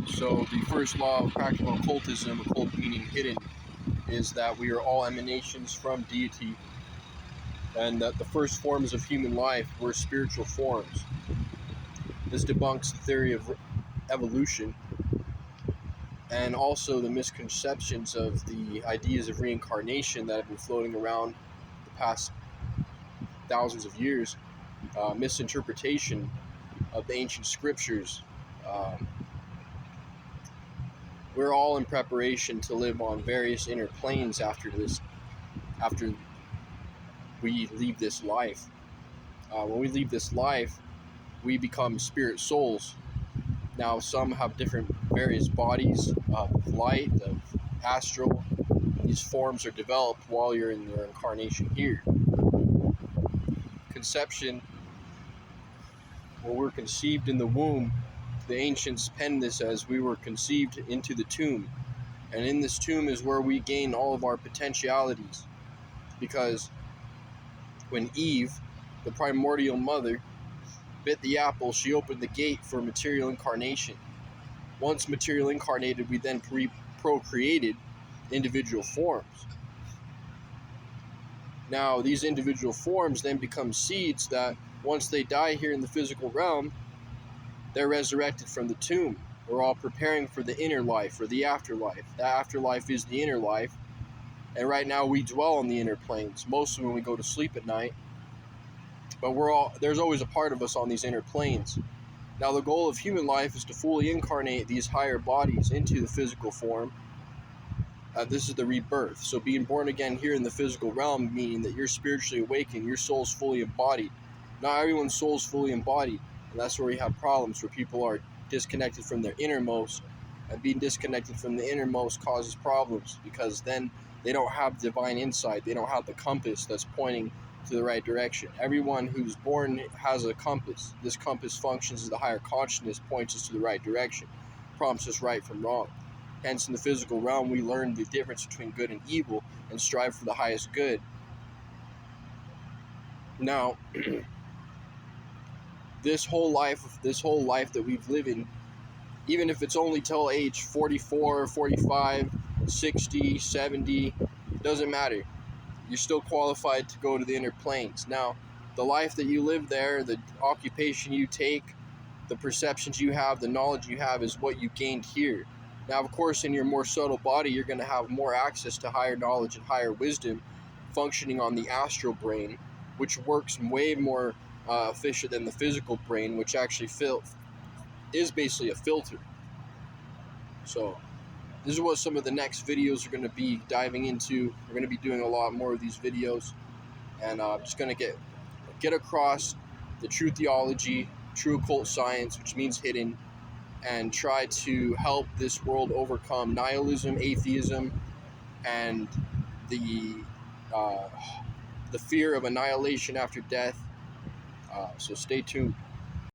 So the first law of practical occultism, occult meaning hidden, is that we are all emanations from deity, and that the first forms of human life were spiritual forms. This debunks the theory of evolution and also the misconceptions of the ideas of reincarnation that have been floating around the past thousands of years, misinterpretation of the ancient scriptures. We're all in preparation to live on various inner planes after we leave this life. When we leave this life, we become spirit souls. Now, some have different various bodies of light, of astral. These forms are developed while you're in your incarnation here. Conception, when we're conceived in the womb, the ancients penned this as we were conceived into the tomb. And in this tomb is where we gain all of our potentialities. Because when Eve, the primordial mother, bit the apple, she opened the gate for material incarnation. Once material incarnated, we then procreated individual forms. Now, these individual forms then become seeds that, once they die here in the physical realm, they're resurrected from the tomb. We're all preparing for the inner life, or the afterlife. The afterlife is the inner life, and right now we dwell on the inner planes, mostly when we go to sleep at night. But there's always a part of us on these inner planes. Now, the goal of human life is to fully incarnate these higher bodies into the physical form. This is the rebirth. So being born again here in the physical realm, meaning that you're spiritually awakened, your soul's fully embodied. Not everyone's soul's fully embodied, and that's where we have problems, where people are disconnected from their innermost, and being disconnected from the innermost causes problems, because then they don't have divine insight, they don't have the compass that's pointing to the right direction. Everyone who's born has a compass. This compass functions as the higher consciousness, points us to the right direction, prompts us right from wrong. Hence, in the physical realm, we learn the difference between good and evil and strive for the highest good. Now, this whole life that we've lived in, even if it's only till age 44, 45, 60, 70, doesn't matter. You're still qualified to go to the inner planes. Now, the life that you live there, the occupation you take, the perceptions you have, the knowledge you have is what you gained here. Now, of course, in your more subtle body, you're going to have more access to higher knowledge and higher wisdom functioning on the astral brain, which works way more efficient than the physical brain, which actually is basically a filter. So this is what some of the next videos are going to be diving into. We're going to be doing a lot more of these videos, and I'm just going to get across the true theology, true occult science, which means hidden, and try to help this world overcome nihilism, atheism, and the fear of annihilation after death. So stay tuned.